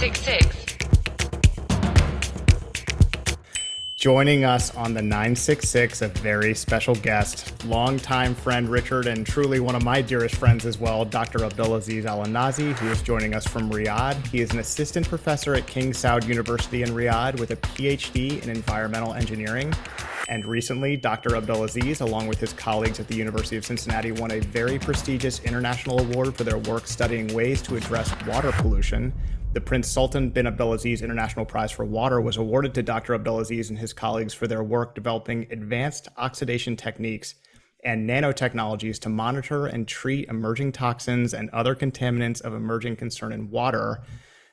966. Joining us on the 966, a very special guest, longtime friend Richard, and truly one of my dearest friends as well, Dr. Abdulaziz Alanazi, who is joining us from Riyadh. He is an assistant professor at King Saud University in Riyadh with a PhD in environmental engineering. And recently, Dr. Abdulaziz, along with his colleagues at the University of Cincinnati, won a very prestigious international award for their work studying ways to address water pollution. The Prince Sultan bin Abdulaziz International Prize for Water was awarded to Dr. Abdulaziz and his colleagues for their work developing advanced oxidation techniques and nanotechnologies to monitor and treat emerging toxins and other contaminants of emerging concern in water.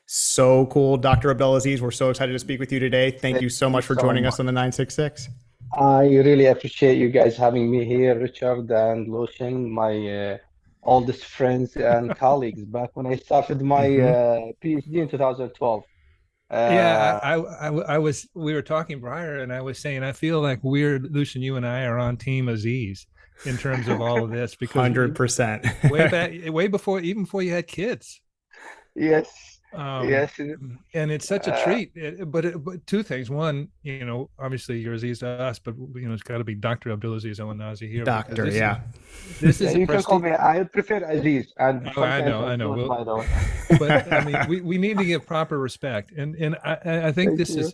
So cool, Dr. Abdulaziz. We're so excited to speak with you today. Thank you so much for joining us on the 966. I really appreciate you guys having me here, Richard and Lucian, my oldest friends and colleagues back when I started my PhD in 2012. Yeah, Uh, I was, we were talking prior and I was saying, I feel like Lucian, you and I are on Team Aziz in terms of all of this because 100%. way back, way before, even before you had kids. yes, Um, yes. and it's such a Uh, treat. But two things. One, obviously you're Aziz to us, but it's got to be Dr. Abdulaziz Alanazi here. Doctor, yeah. This yeah, is a you can call prestige. me. I prefer Aziz, and Oh, I sometimes know, I know. Abdul, by the way. But I mean, we need to give proper respect, and I think Thank you.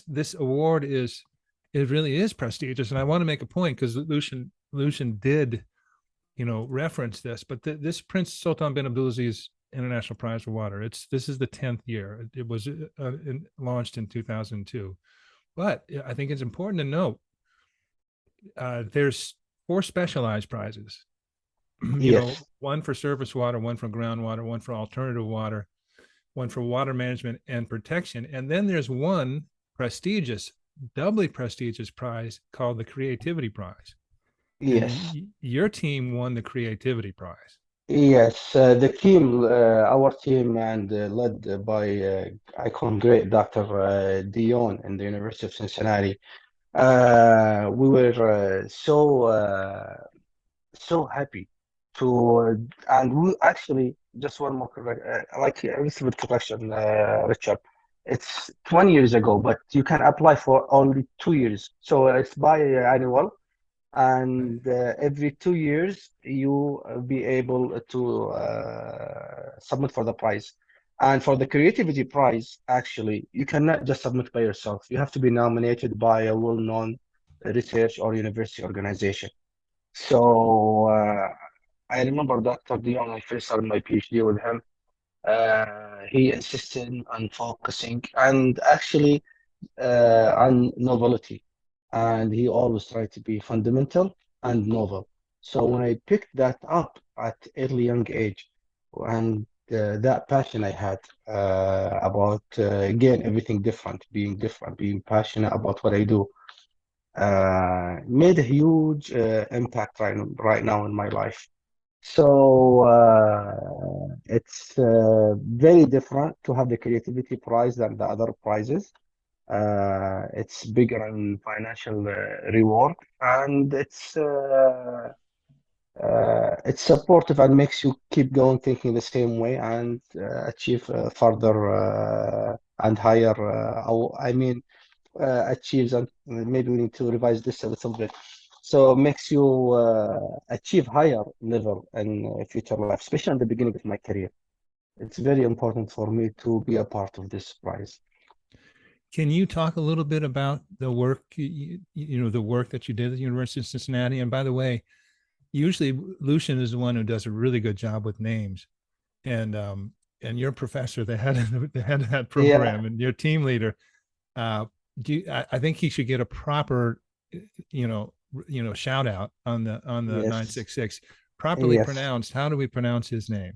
this award is, it really is prestigious, and I want to make a point because Lucian did reference this, but this Prince Sultan bin Abdulaziz International Prize for Water, this is the 10th year. It was launched in 2002, but I think it's important to note there's 4 specialized prizes. Yes, One for surface water, one for groundwater, one for alternative water, one for water management and protection. And then there's one prestigious, doubly prestigious prize called the Creativity Prize. yes. And your team won the Creativity Prize. Yes, the team, our team, and led by I call him great Dr. Dion in the University of Cincinnati. We were so happy to, and we actually just one more correct, like a little bit correction, Richard. It's 20 years ago, but you can apply for only 2 years, so it's biannual and every 2 years you be able to submit for the prize. And for the creativity prize, actually, you cannot just submit by yourself. You have to be nominated by a well-known research or university organization. So I remember Dr. Dion, I first started my PhD with him. He insisted on focusing and actually on novelty, and he always tried to be fundamental and novel. So when I picked that up at early young age, and that passion I had about again everything different, being passionate about what I do, made a huge impact right now in my life. So it's very different to have the creativity prize than the other prizes. It's bigger in financial reward, and it's supportive and makes you keep going thinking the same way and achieve further and higher. I mean, achieves, and maybe we need to revise this a little bit. So it makes you achieve higher level in future life, especially in the beginning of my career. It's very important for me to be a part of this prize. Can you talk a little bit about the work, the work that you did at the University of Cincinnati? And by the way, usually Lucian is the one who does a really good job with names, and your professor, the head of that Yeah, program, and your team leader. I think he should get a proper, shout out on the yes, 966. Properly yes. pronounced. How do we pronounce his name?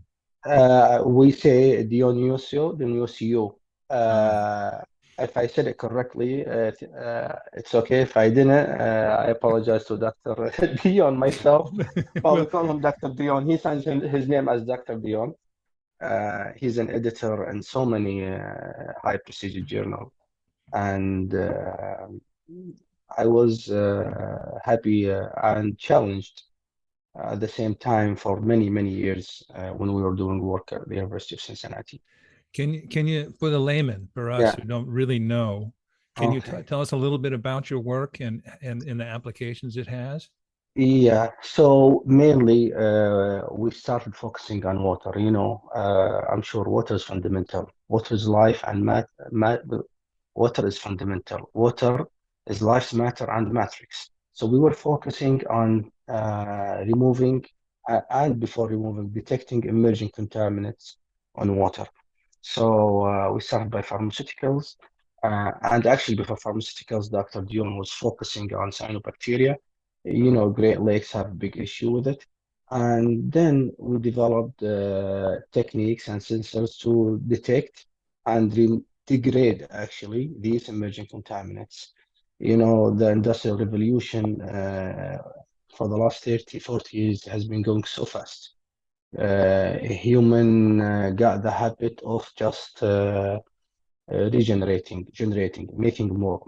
We say Dionisio. Uh, Uh, if I said it correctly, it's okay. If I didn't, I apologize to Dr. Dion myself, but we well, call him Dr. Dion. He signs his name as Dr. Dion. He's an editor in so many high prestigious journals, and I was happy and challenged at the same time for many, many years when we were doing work at the University of Cincinnati. Can you, for the layman, for us Yeah. who don't really know, can you Okay. tell us a little bit about your work and the applications it has? Yeah, so mainly we started focusing on water. I'm sure water is fundamental. Water is life, and water is fundamental. Water is life's matter and matrix. So we were focusing on removing and before removing, detecting emerging contaminants on water. So we started by pharmaceuticals, and actually before pharmaceuticals, Dr. Dion was focusing on cyanobacteria. Great Lakes have a big issue with it. And then we developed techniques and sensors to detect and degrade actually these emerging contaminants. The Industrial Revolution for the last 30, 40 years has been going so fast. Human got the habit of just generating, making more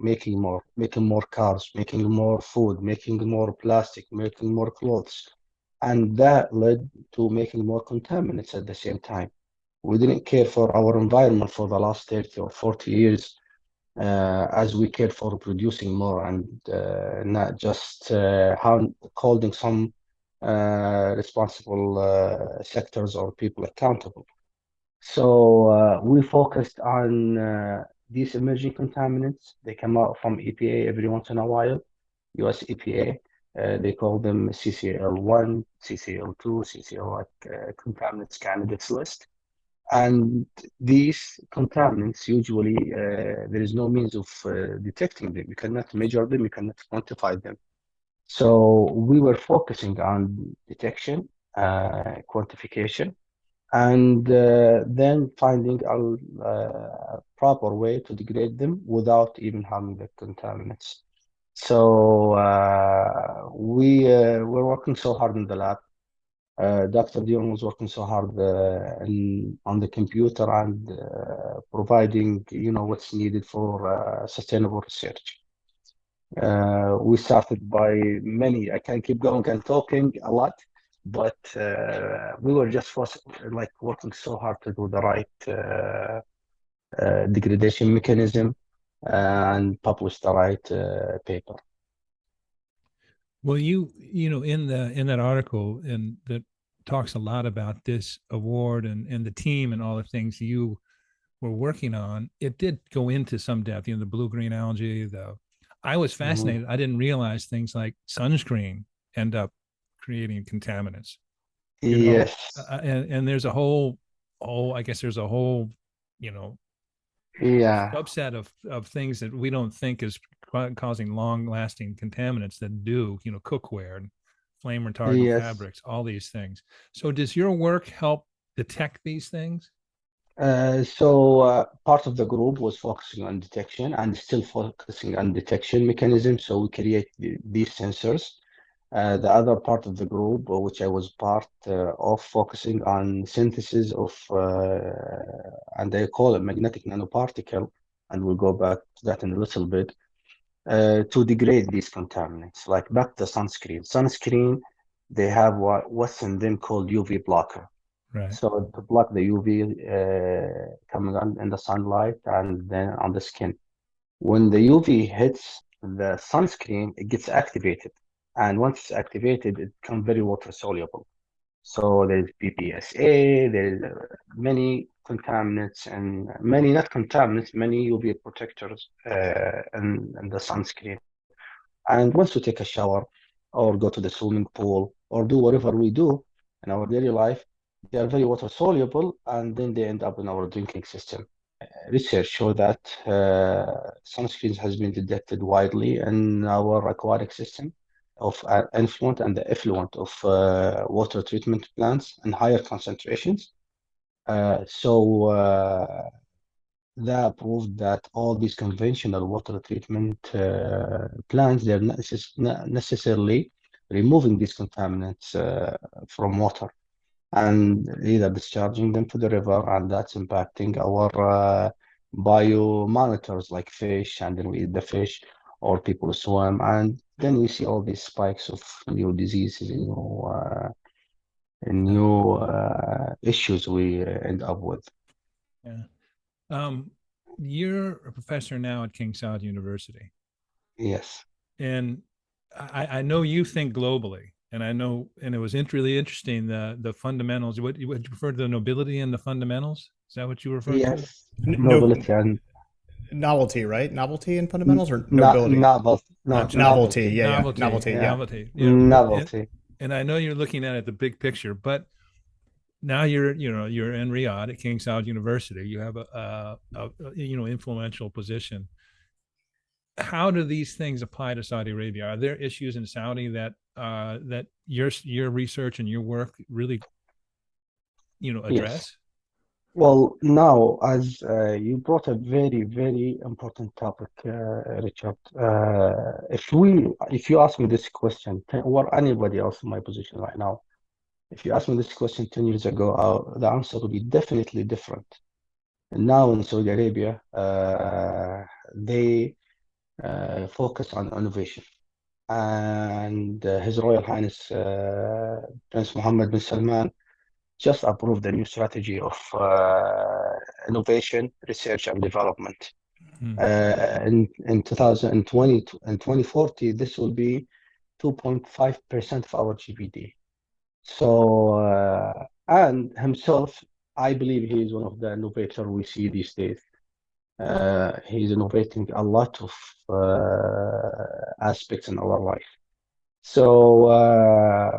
cars, making more food, making more plastic, making more clothes. And that led to making more contaminants at the same time. We didn't care for our environment for the last 30 or 40 years as we cared for producing more and not just holding some responsible sectors or people accountable. So we focused on these emerging contaminants. They come out from EPA every once in a while, US EPA. They call them CCL1, CCL2, CCL like contaminants candidates list. And these contaminants usually there is no means of detecting them. You cannot measure them, you cannot quantify them. So we were focusing on detection, quantification, and then finding a proper way to degrade them without even harming the contaminants. So we're working so hard in the lab. Dr. Dion was working so hard on the computer and providing, what's needed for sustainable research. We started by many. I can keep going and talking a lot, but we were just like working so hard to do the right degradation mechanism and publish the right paper. Well, you know, in that article and that talks a lot about this award and the team and all the things you were working on, it did go into some depth, the blue-green algae, I was Mhm. fascinated. I didn't realize things like sunscreen end up creating contaminants, Yes. and there's a whole, I guess there's a whole, you know, Yeah. subset of things that we don't think is causing long lasting contaminants that do, cookware and flame retardant Yes. fabrics, all these things. So does your work help detect these things? So part of the group was focusing on detection and still focusing on detection mechanisms. So we create these sensors. The other part of the group, which I was part of, focusing on synthesis of, and they call it magnetic nanoparticle, and we'll go back to that in a little bit, to degrade these contaminants. Like back to sunscreen. Sunscreen, they have what's in them called UV blocker. Right. So to block the UV coming on in the sunlight and then on the skin. When the UV hits the sunscreen, it gets activated. And once it's activated, it becomes very water soluble. So there's PPSA, there's many contaminants and many, not contaminants, many UV protectors in the sunscreen. And once we take a shower or go to the swimming pool or do whatever we do in our daily life, they are very water soluble and then they end up in our drinking system. Research show that sunscreens has been detected widely in our aquatic system of influent and the effluent of water treatment plants in higher concentrations. So that proved that all these conventional water treatment plants, they're not necessarily removing these contaminants from water and either discharging them to the river, and that's impacting our bio monitors like fish, and then we eat the fish, or people swim, and then we see all these spikes of new diseases, Yeah. new issues we end up with. Yeah. You're a professor now at King Saud University, Yes. and I know you think globally, and I know, and it was really interesting the fundamentals. What you refer to the nobility and the fundamentals? Is that what you were referring to? Yes. No, Nobility and novelty, right? Novelty and fundamentals, or nobility? novelty. No, Novelty. novelty. Yeah, yeah. Novelty, Novelty. Yeah. Yeah. novelty. Yeah, Novelty. and I know you're looking at it the big picture, but now you're in Riyadh at King Saud University. You have a influential position. How do these things apply to Saudi Arabia? Are there issues in Saudi that your research and your work really Yes. address? Well, now, as you brought a very, very important topic, Richard. If you ask me this question, or anybody else in my position right now, if you ask me this question 10 years ago, the answer would be definitely different. And now in Saudi Arabia, they focus on innovation. And His Royal Highness Prince Mohammed bin Salman just approved a new strategy of innovation, research, and development. Hmm. In 2020 and 2040, this will be 2.5% of our GDP. So, and himself, I believe he is one of the innovators we see these days. He's innovating a lot of aspects in our life. So,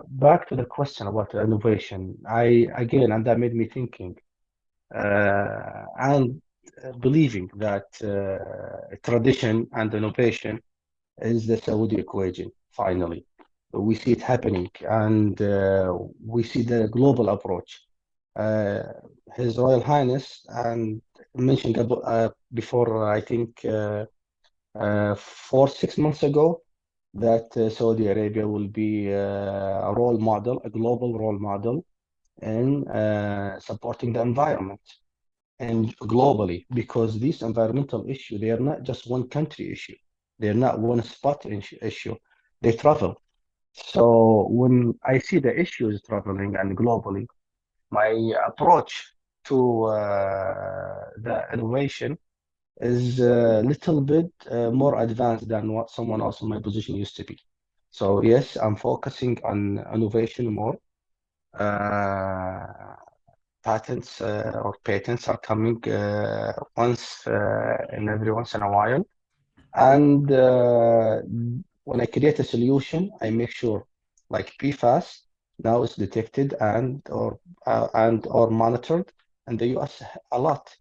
back to the question about innovation, and that made me thinking and believing that tradition and innovation is the Saudi equation, finally. We see it happening, and we see the global approach. Uh, His Royal Highness, and mentioned before, I think 6 months ago, that Saudi Arabia will be a role model, a global role model in supporting the environment and globally, because these environmental issues, they are not just one country issue. They're not one spot issue. They travel. So when I see the issues traveling and globally, my approach to the innovation is a little bit more advanced than what someone else in my position used to be. So yes, I'm focusing on innovation more. Uh, Patents or patents are coming every once in a while. And when I create a solution, I make sure, like PFAS, now it's detected and or monitored in the US a lot.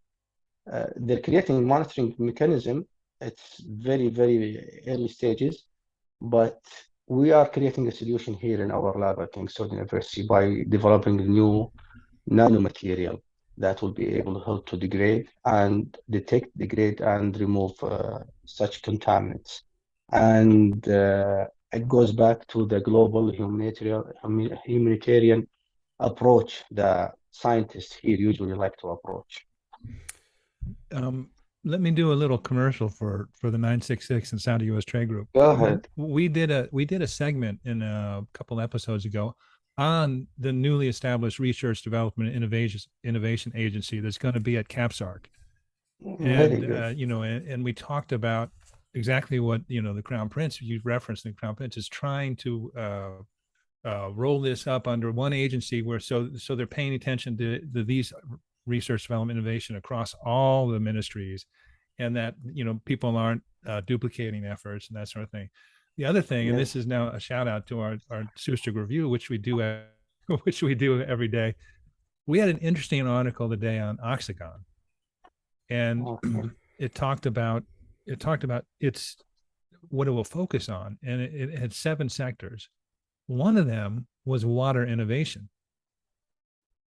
They're creating monitoring mechanism. It's very, very early stages, but we are creating a solution here in our lab at King Saud University by developing a new nanomaterial that will be able to help to degrade and detect, degrade, and remove such contaminants. And it goes back to the global humanitarian approach that scientists here usually like to approach. Let me do a little commercial for the 966 and Saudi U.S. Trade Group. Go ahead. We did a segment in a couple episodes ago on the newly established Research Development and Innovation Agency that's going to be at CAPSARC. Very good. And we talked about exactly what the Crown Prince, you referenced, the Crown Prince is trying to roll this up under one agency where so they're paying attention to these research, development, innovation across all the ministries, and that people aren't duplicating efforts and that sort of thing. The other thing, and this is now a shout out to our Seussdruck Review, which we do every day. We had an interesting article today on oxygen, and it talked about its what it will focus on, and it had 7 sectors. One of them was water innovation.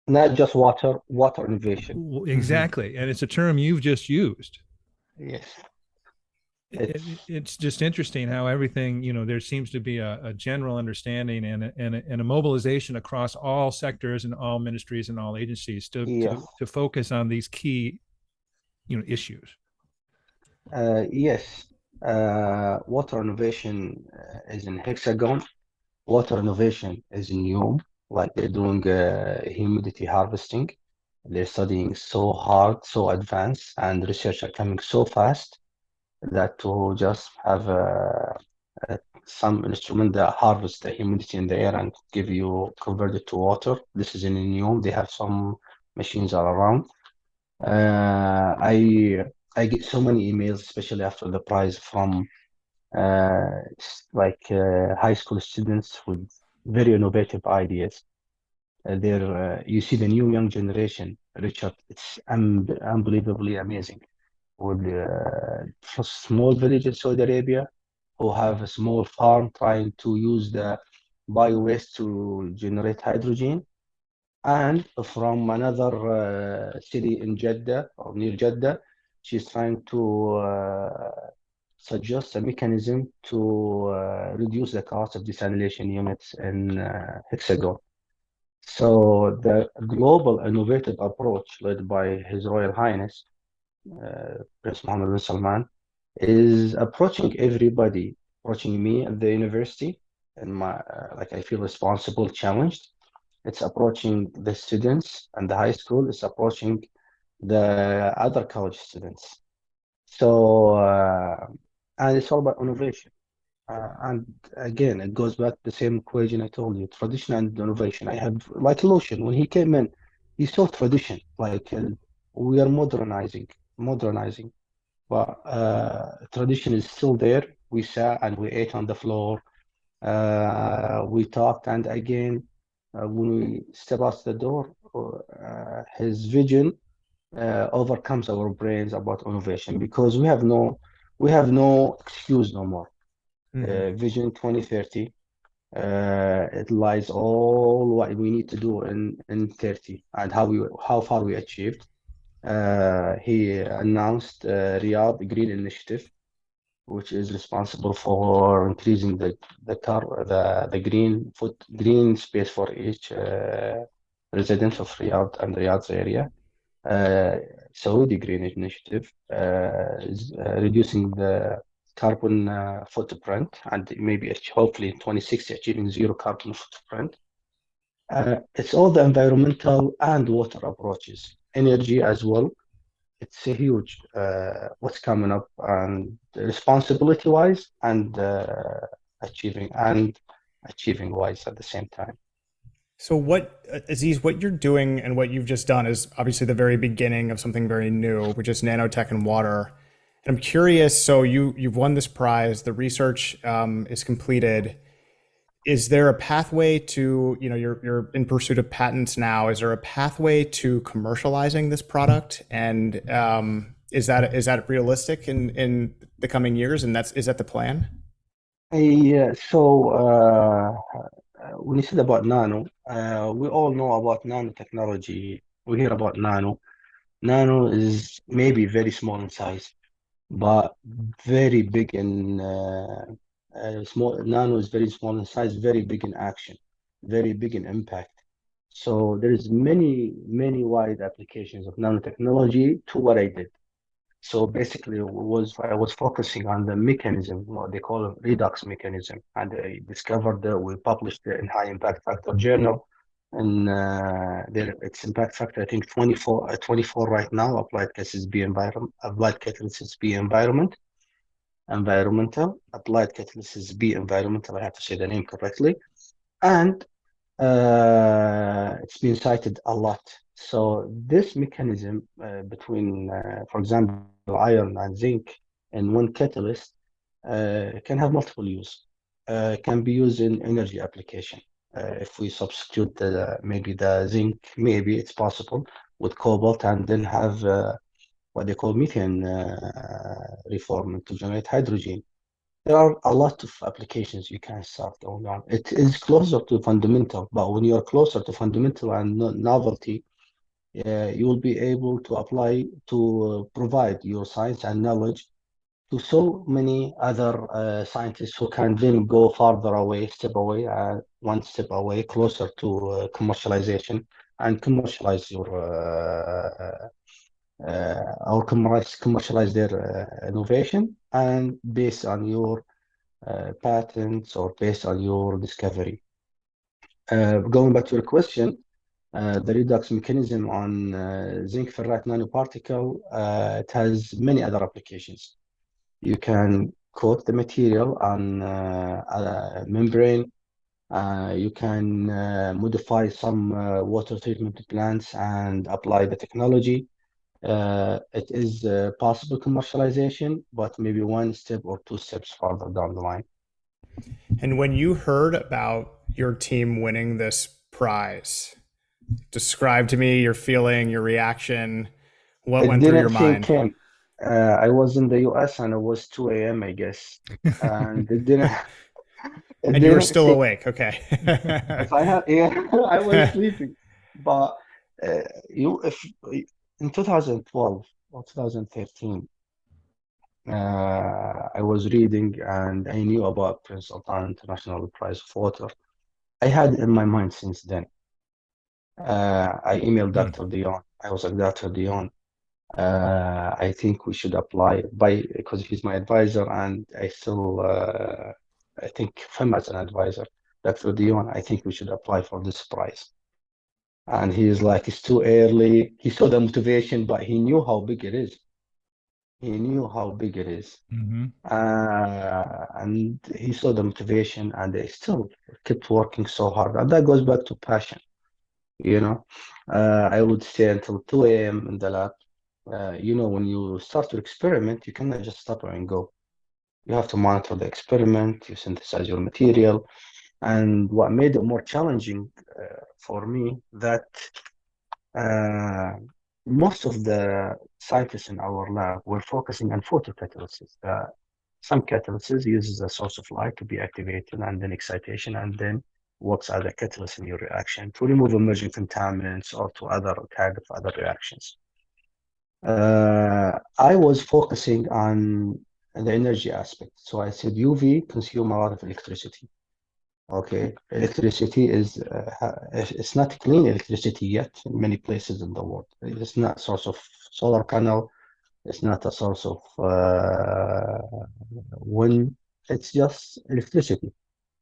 Not just water innovation. Exactly, and it's a term you've just used. Yes. It's just interesting how everything, there seems to be a general understanding and a mobilization across all sectors and all ministries and all agencies to focus on these key, issues. Yes. Water innovation is in Hexagon. Water innovation is in Neom, like they're doing humidity harvesting. They're studying so hard, so advanced, and research are coming so fast that to just have some instrument that harvests the humidity in the air and convert it to water. This is in Neom. They have some machines all around. I get so many emails, especially after the prize, from high school students with very innovative ideas. You see the new young generation, Richard. It's unbelievably amazing. With small village in Saudi Arabia who have a small farm trying to use the bio waste to generate hydrogen, and from another city in Jeddah or near Jeddah, she's trying to suggest a mechanism to reduce the cost of desalination units in Hexagon. So the global innovative approach led by His Royal Highness Prince Mohammed bin Salman is approaching everybody, approaching me at the university, and I feel responsible, challenged. It's approaching the students and the high school. It's approaching the other college students. So, and it's all about innovation. And again, it goes back to the same equation I told you, tradition and innovation. I have, like Lucian, when he came in, he saw tradition, we are modernizing, but tradition is still there. We sat and we ate on the floor. We talked, and again, when we step out the door, his vision overcomes our brains about innovation because we have no excuse no more. Vision 2030, it lies all what we need to do in 30 and how far we achieved. He announced Riyadh Green Initiative, which is responsible for increasing the green space for each resident of Riyadh and Riyadh's area. Saudi Green Initiative is reducing the carbon footprint and maybe hopefully in 2060 achieving zero carbon footprint. It's all the environmental and water approaches, energy as well. It's a huge what's coming up and responsibility wise and achieving wise at the same time. So Aziz, what you're doing and what you've just done is obviously the very beginning of something very new, which is nanotech and water. And I'm curious, so you've won this prize, the research is completed. Is there a pathway to, you're in pursuit of patents now. Is there a pathway to commercializing this product? And is that realistic in the coming years? And is that the plan? When you said about nano, we all know about nanotechnology. We hear about nano. Nano is maybe very small in size, but very big in small. Nano is very small in size, very big in action, very big in impact. So there's many wide applications of nanotechnology to what I did. So basically, I was focusing on the mechanism, what they call a redox mechanism, and I discovered that we published it in High Impact Factor Journal, and its impact factor I think 24 right now. Applied catalysis B environmental, applied catalysis B environmental. I have to say the name correctly, and it's been cited a lot. So this mechanism between, for example, iron and zinc in one catalyst can have multiple use. Can be used in energy application. If we substitute maybe the zinc, maybe it's possible with cobalt and then have what they call methane reforming to generate hydrogen. There are a lot of applications you can start going on. It is closer to fundamental, but when you're closer to fundamental and novelty, you will be able to apply to provide your science and knowledge to so many other scientists who can then go farther away, one step away, closer to commercialization and commercialize commercialize their innovation and based on your patents or based on your discovery. Going back to your question, The redox mechanism on zinc ferrite nanoparticle, it has many other applications. You can coat the material on a membrane. You can modify some water treatment plants and apply the technology. It is possible commercialization, but maybe one step or two steps further down the line. And when you heard about your team winning this prize, describe to me your feeling, your reaction, what It went through your didn't sink mind? in. I was in the US and it was 2 a.m., I guess. And it And you were didn't still sink. awake. Okay. If I had, yeah, I was sleeping. But if in 2012 or 2013, I was reading and I knew about Prince Sultan International Prize of Water. I had it in my mind since then. I emailed Dr. Dion. I was like, Dr. Dion, I think we should apply because he's my advisor and I think of him as an advisor. Dr. Dion, I think we should apply for this prize. And he's like, it's too early. He saw the motivation, but he knew how big it is. He knew how big it is. Mm-hmm. And he saw the motivation and they still kept working so hard. And that goes back to passion, you know. I would say until 2 a.m. in the lab. When you start to experiment, you cannot just stop and go. You have to monitor the experiment, you synthesize your material. And what made it more challenging for me that most of the scientists in our lab were focusing on photocatalysis. Some catalysis uses a source of light to be activated and then excitation and then works as a catalyst in your reaction to remove emerging contaminants or to other kind of other reactions. I was focusing on the energy aspect. So I said UV consume a lot of electricity. Okay, electricity it's not clean electricity yet in many places in the world. It's not source of solar panel. It's not a source of wind. It's just electricity.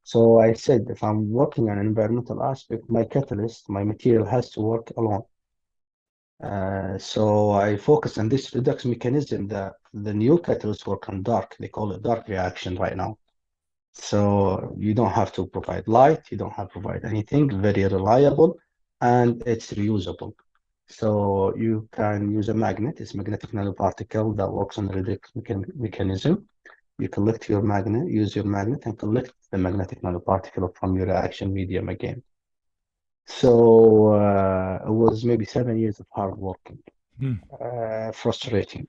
So I said, if I'm working on an environmental aspect, my catalyst, my material has to work alone. So I focused on this redox mechanism that the new catalysts work on dark. They call it dark reaction right now. So you don't have to provide light, you don't have to provide anything, very reliable, and it's reusable. So you can use a magnet, it's a magnetic nanoparticle that works on the redox mechanism. You collect your magnet, use your magnet, and collect the magnetic nanoparticle from your reaction medium again. So it was maybe 7 years of hard working, frustrating.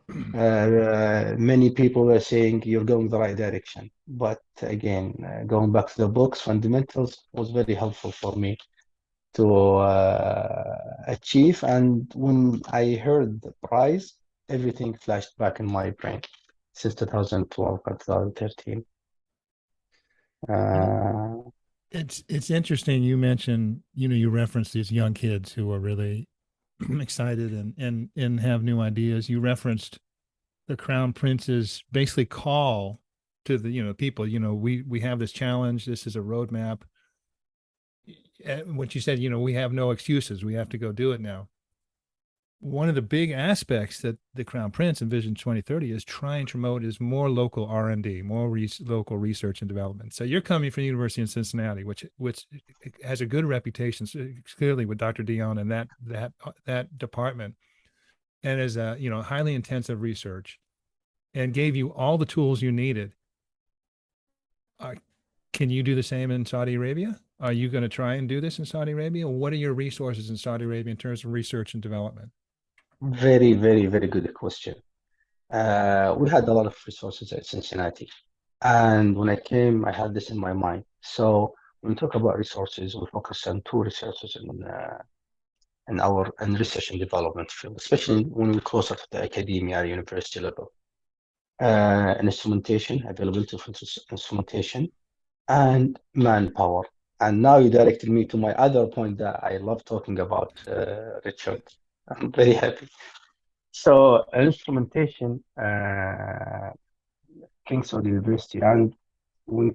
Many people are saying you're going the right direction, but again, going back to the books, fundamentals was very helpful for me to achieve. And when I heard the prize, everything flashed back in my brain since 2012 and 2013. It's interesting. You mentioned, you referenced these young kids who are really excited and have new ideas. You referenced the Crown Prince's basically call to the people. We have this challenge. This is a roadmap. What you said, we have no excuses. We have to go do it now. One of the big aspects that the Crown Prince and Vision 2030 is trying to promote is more local R&D, more local research and development. So you're coming from the University of Cincinnati, which has a good reputation, clearly with Dr. Dion and that department, and is a highly intensive research, and gave you all the tools you needed. Can you do the same in Saudi Arabia? Are you going to try and do this in Saudi Arabia? What are your resources in Saudi Arabia in terms of research and development? Very, very, very good question. We had a lot of resources at Cincinnati. And when I came, I had this in my mind. So when we talk about resources, we focus on two resources in research and development field, especially when we're closer to the academia, university level. Instrumentation, availability of instrumentation, and manpower. And now you directed me to my other point that I love talking about, Richard. I'm very happy. So instrumentation, King Saud University, and when we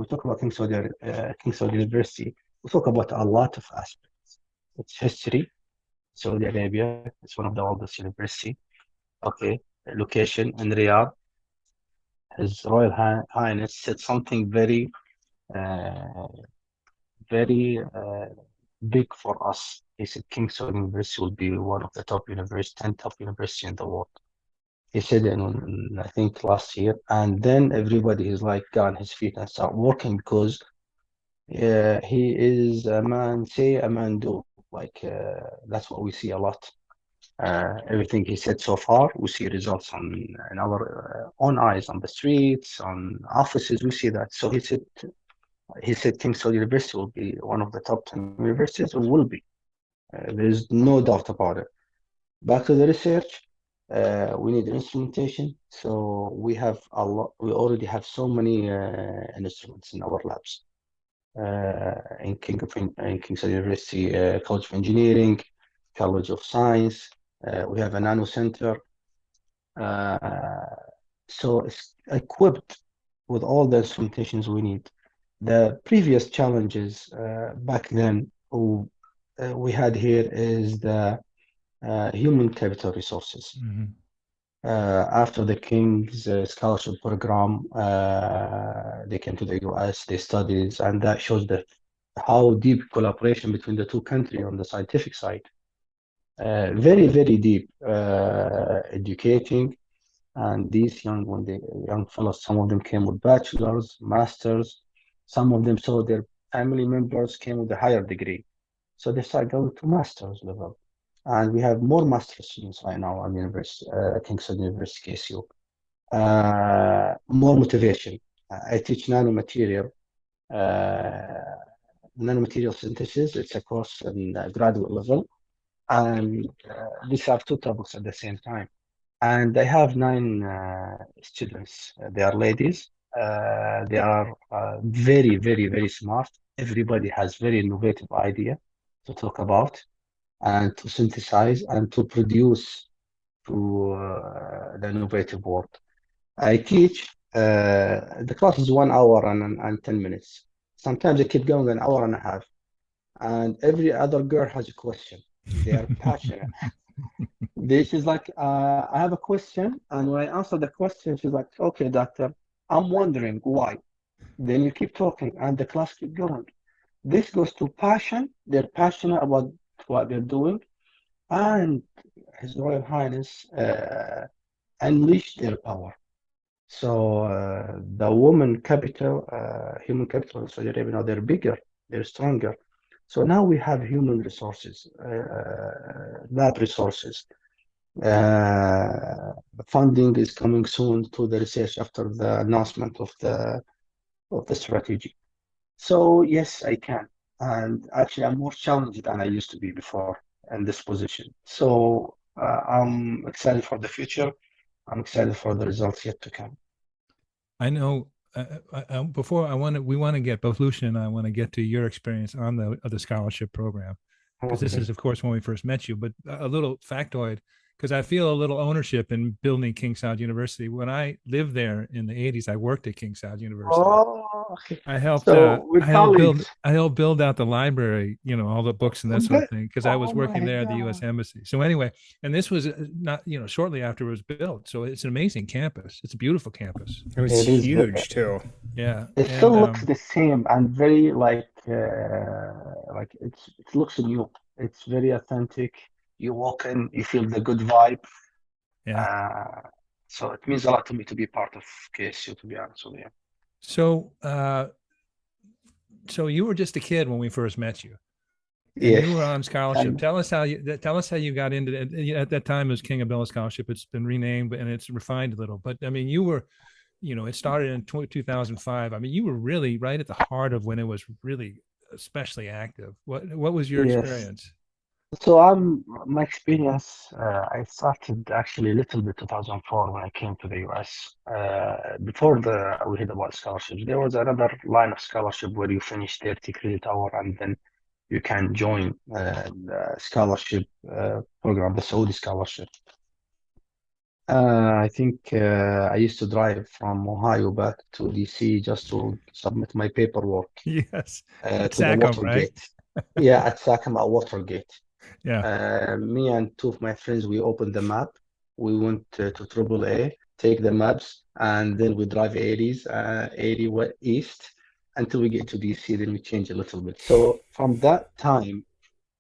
talk about King Saud University, We talk about a lot of aspects. It's history. Saudi Arabia, it's one of the oldest university. Okay, location in Riyadh. His Royal Highness said something uh, very big for us. He said King Saud University will be one of the top universities, 10 top university in the world. He said in, I think last year, and then everybody is like got on his feet and start working because he is a man say, a man do. Like that's what we see a lot. Everything he said so far, we see results on in our own eyes on the streets, on offices. We see that. So he said King Saud University will be one of the top 10 universities, or will be. There's no doubt about it. Back to the research, we need instrumentation. So we have a lot. We already have so many instruments in our labs. In King Saud University College of Engineering, College of Science. We have a nano center. So it's equipped with all the instrumentations we need. The previous challenges back then we had here is the human capital resources. Mm-hmm. After the King's scholarship program, they came to the US, they studied, and that shows how deep collaboration between the two countries on the scientific side. Very, very deep, educating. And these young fellows, some of them came with bachelors, masters. Some of them saw their family members came with a higher degree. So they started going to master's level. And we have more master students right now at University, King Saud University, KSU. More motivation. I teach nanomaterial synthesis. It's a course in graduate level. And these are two topics at the same time. And I have 9 students. They are ladies. They are very, very, very smart. Everybody has very innovative idea to talk about and to synthesize and to produce to the innovative work. I teach, the class is 1 hour and 10 minutes. Sometimes I keep going an hour and a half. And every other girl has a question. They are passionate. She's like, I have a question. And when I answer the question, she's like, okay, doctor, I'm wondering why. Then you keep talking and the class keep going. This goes to passion. They're passionate about what they're doing. And His Royal Highness unleashed their power. So the human capital in Saudi Arabia, now they're bigger, they're stronger. So now we have human resources, lab resources. Funding is coming soon to the research after the announcement of the strategy. So yes, I can. And actually, I'm more challenged than I used to be before in this position. So I'm excited for the future. I'm excited for the results yet to come. I know. Before we want to get both Lucian and I want to get to your experience on the scholarship program, because this is, of course, when we first met you. But a little factoid, because I feel a little ownership in building King Saud University. When I lived there in the 80s, I worked at King Saud University. Oh, okay. I helped. So we're colleagues. I helped build out the library. You know, all the books and that sort of thing, because I was Oh working my there at the God. U.S. Embassy. So anyway, and this was not, shortly after it was built. So it's an amazing campus. It's a beautiful campus. It was It is huge too. Yeah, It still looks the same and very like it looks new. It's very authentic. You walk in, you feel the good vibe. yeah. So it means a lot to me to be part of KSU, to be honest with you. So, so you were just a kid when we first met you, and Yes. you were on scholarship. And Tell us how you got into it. At that time, it was King Abdullah Scholarship. It's been renamed and it's refined a little. But I mean, you were, it started in 2005. I mean, you were really right at the heart of when it was really especially active. What was your yes. experience? So my experience, I started actually a little bit 2004 when I came to the US. Before we heard about scholarships, there was another line of scholarship where you finish 30 credit hour and then you can join the scholarship program, the Saudi scholarship. I think I used to drive from Ohio back to DC just to submit my paperwork Yes, at to the SACM, right? Watergate. Yeah, at Sachem at Watergate. Yeah. Me and two of my friends, we opened the map. We went to AAA, take the maps, and then we drive 80s, 80 east until we get to DC. Then we change a little bit. So from that time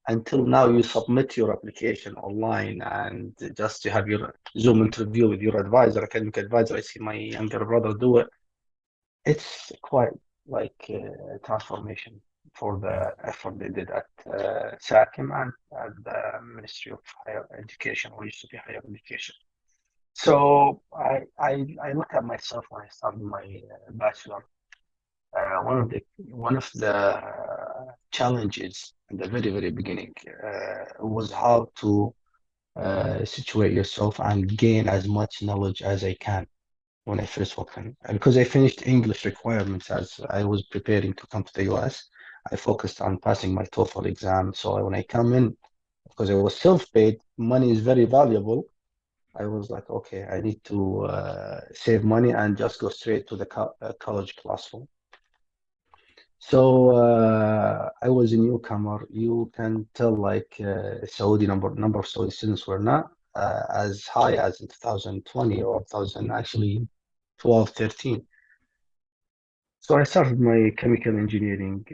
until now, you submit your application online and just to have your Zoom interview with your advisor, academic advisor. I see my younger brother do it. It's quite like a transformation for Yeah. the effort they did at SACM and at the Ministry of Higher Education, or used to be Higher Education. So I look at myself when I started my bachelor. One of the challenges in the very beginning was how to situate yourself and gain as much knowledge as I can when I first walked in. Because I finished English requirements as I was preparing to come to the US, I focused on passing my TOEFL exam. So when I come in, because I was self-paid, money is very valuable. I was like, okay, I need to save money and just go straight to the college classroom. So I was a newcomer. You can tell like Saudi number of Saudi students were not as high as in 2020 or 2000 actually 12, 13. So I started my chemical engineering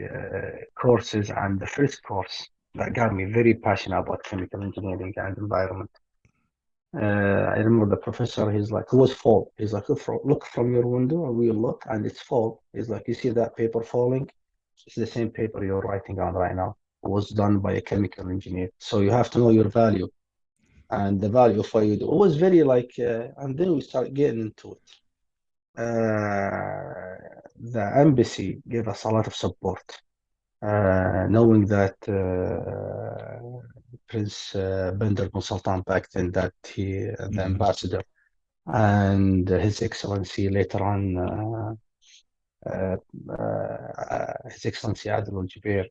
courses, and the first course that got me very passionate about chemical engineering and environment. I remember the professor, he's like, it was fall. He's like, look from your window, and we look, and it's fall. He's like, you see that paper falling? It's the same paper you're writing on right now. It was done by a chemical engineer. So you have to know your value and the value of what you do. It was very like, and then we start getting into it. The embassy gave us a lot of support, knowing that Prince Bandar bin Sultan back then, that the ambassador, and His Excellency later on, His Excellency Adil al-Jubair,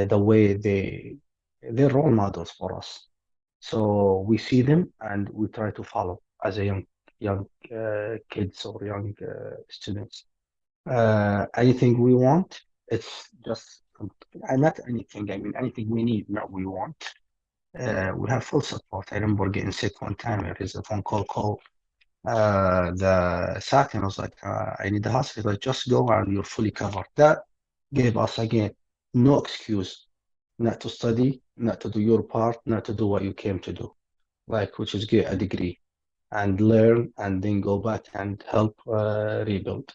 the way they're role models for us. So we see them and we try to follow as a young kids or young students. Anything we want, it's just and not anything. I mean, anything we need, not we want. We have full support. I remember getting sick one time. It is a phone call. The second was like, I need the hospital. Just go and you're fully covered. That gave us again no excuse not to study, not to do your part, not to do what you came to do, like which is get a degree and learn and then go back and help rebuild.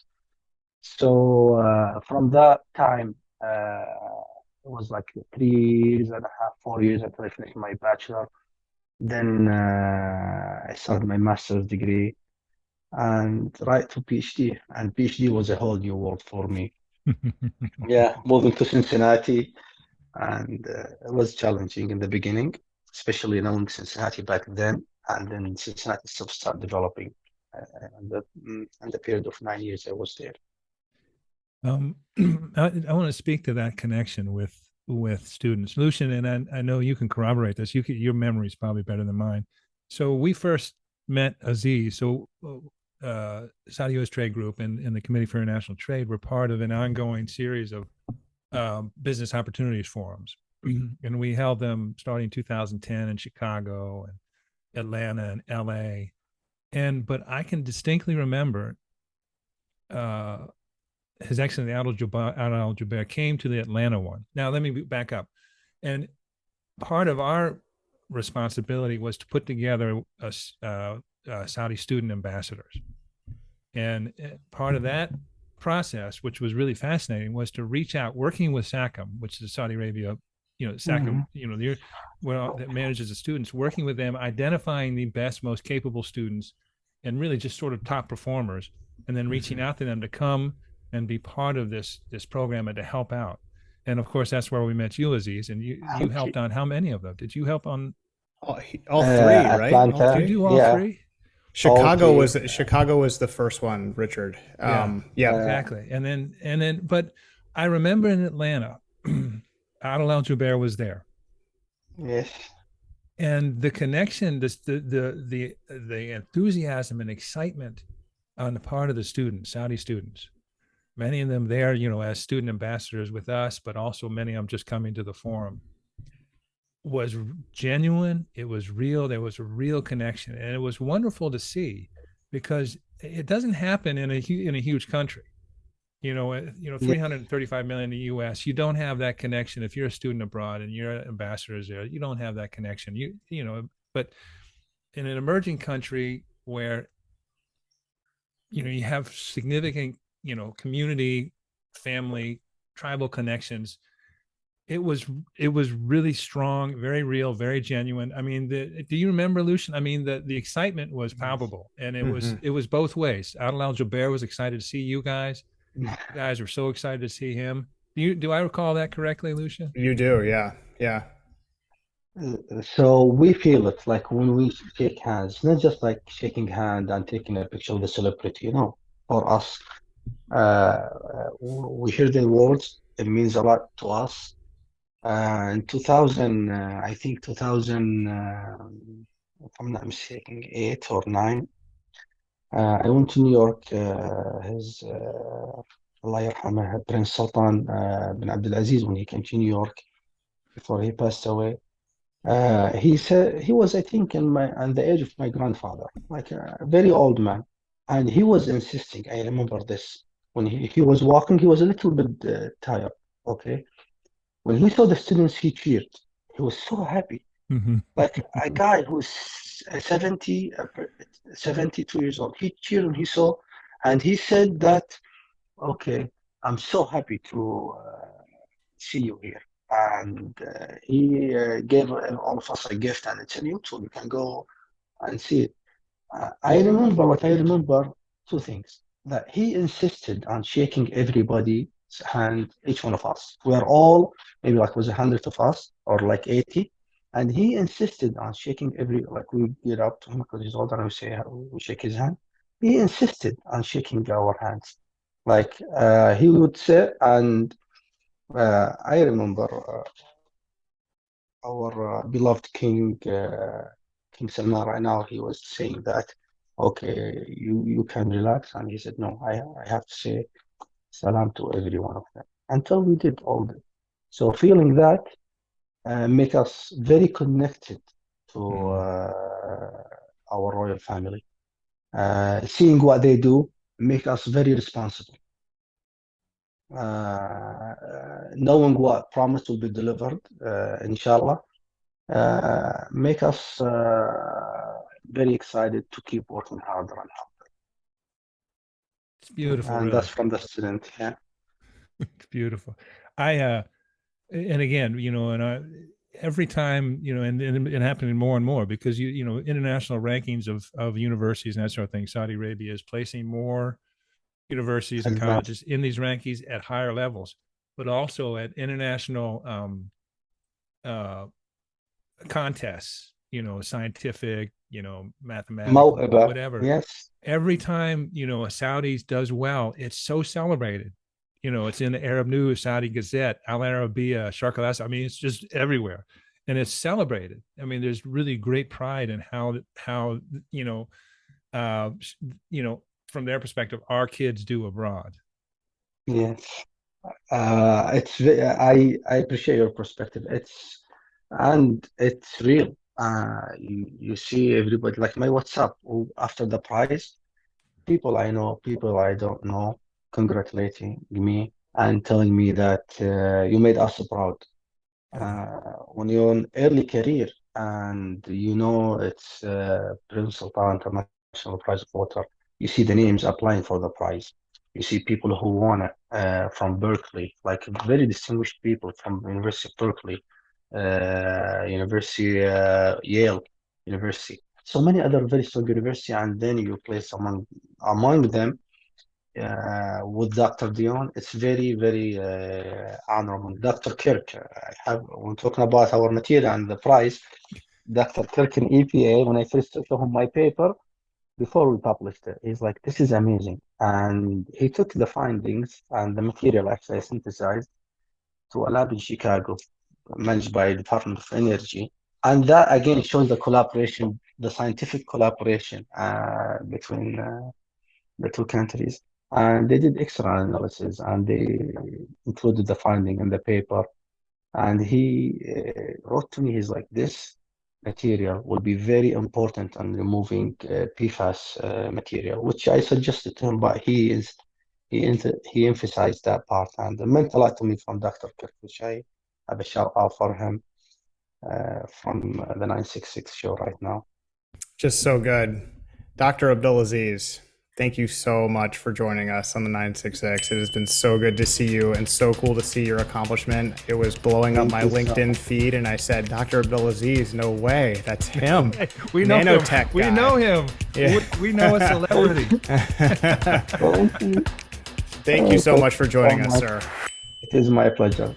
So from that time, it was like 3 years and a half, 4 years until I finished my bachelor. Then I started my master's degree and right to PhD. And PhD was a whole new world for me. Yeah, moving to Cincinnati, and it was challenging in the beginning, especially knowing Cincinnati back then, and then Cincinnati still started developing. And the period of 9 years I was there. I want to speak to that connection with students, Lucian, and I know you can corroborate this. Your memory is probably better than mine. So we first met Aziz. So Saudi U.S. Trade Group and the Committee for International Trade were part of an ongoing series of business opportunities forums, and we held them starting in 2010 in Chicago and Atlanta and L.A. But I can distinctly remember His Excellency Adil al-Jubair came to the Atlanta one. Now, let me back up. And part of our responsibility was to put together Saudi student ambassadors. And part of that process, which was really fascinating, was to reach out, working with SACM, which is Saudi Arabia, SACM, that manages the students, working with them, identifying the best, most capable students, and really just sort of top performers, and then reaching out to them to come and be part of this program and to help out. And of course, that's where we met you, Aziz, and you helped on how many of them? Did you help on all three, right? Atlanta, Did you do all three? Chicago was the first one, Richard. Yeah. Exactly. And then, but I remember in Atlanta, Adil al-Jubair was there. Yes. And the connection, the enthusiasm and excitement on the part of the students, Saudi students, many of them there, as student ambassadors with us, but also many of them just coming to the forum, was genuine. It was real. There was a real connection, and it was wonderful to see, because it doesn't happen in a huge country. 335 million in the U.S. You don't have that connection if you're a student abroad and you're ambassadors there. You don't have that connection. But in an emerging country where you have significant community, family, tribal connections, it was really strong, very real, very genuine. I mean, do you remember, Lucian? I mean, the excitement was palpable, and it was both ways. Adel Al Jubair was excited to see you guys. You guys were so excited to see him. Do I recall that correctly, Lucian? You do, yeah, yeah. So we feel it like when we shake hands, not just like shaking hand and taking a picture with a celebrity, for us, we hear the words, it means a lot to us. In 2000, I think 2000, if I'm not mistaken, 8 or 9, I went to New York. Allah yarhamah, Prince Sultan bin Abdulaziz, when he came to New York before he passed away. He said he was, I think, on the age of my grandfather, like a very old man, and he was insisting. I remember this when he was walking. He was a little bit tired. Okay, when he saw the students, he cheered. He was so happy, like a guy who's 72 years old. He cheered when he saw, and he said that, okay, I'm so happy to see you here. And he gave all of us a gift, and it's on YouTube. You can go and see it. I remember two things. That he insisted on shaking everybody's hand, each one of us. We are all, maybe like was 100 of us, or like 80. And he insisted on shaking like we get up to him because he's older and we shake his hand. He insisted on shaking our hands. Like he would say, and I remember our beloved King Salman right now. He was saying that, okay, you can relax, and he said, no, I have to say salam to every one of them. Until we did all that. So feeling that make us very connected to our royal family. Seeing what they do make us very responsible. Knowing what promise will be delivered, inshallah, make us very excited to keep working harder and harder. It's beautiful, and really. That's from the student. Yeah, it's beautiful. And again, every time, and it happening more and more, because international rankings of universities and that sort of thing, Saudi Arabia is placing more universities and colleges in these rankings at higher levels, but also at international contests, scientific, mathematical, whatever. Yes. Every time, a Saudi does well, it's so celebrated. It's in the Arab News, Saudi Gazette, Al Arabiya, Sharq Al Asad. I mean, it's just everywhere, and it's celebrated. I mean, there's really great pride in how from their perspective, our kids do abroad. Yes. I appreciate your perspective. It's real. You see everybody, like my WhatsApp after the prize, people I know, people I don't know, congratulating me and telling me that you made us proud. When you're in early career and it's Prince Sultan International Prize of Water, you see the names applying for the prize. You see people who won it from Berkeley, like very distinguished people from University of Berkeley, University Yale University, so many other very strong university, and then you place among them with Dr. Dion. It's very, very honorable. Dr. Kirk, when talking about our material and the prize, Dr. Kirk in EPA, when I first took him my paper, before we published it, he's like, this is amazing. And he took the findings and the material actually synthesized to a lab in Chicago, managed by the Department of Energy. And that again shows the collaboration, the scientific collaboration between the two countries. And they did excellent analysis, and they included the finding in the paper. And he wrote to me, he's like, this material will be very important in removing PFAS material, which I suggested to him, but he emphasized that part, and it meant a lot to me from Dr. Kirk, which I have a shout out for him from the 966 show right now. Just so good. Dr. Abdulaziz, thank you so much for joining us on the 966. It has been so good to see you and so cool to see your accomplishment. It was blowing up my LinkedIn feed, and I said, Dr. Abdulaziz, no way, that's him. We know Nanotech him. We guy. know him. Yeah. We know a celebrity. Thank you so much for joining us, sir. It is my pleasure.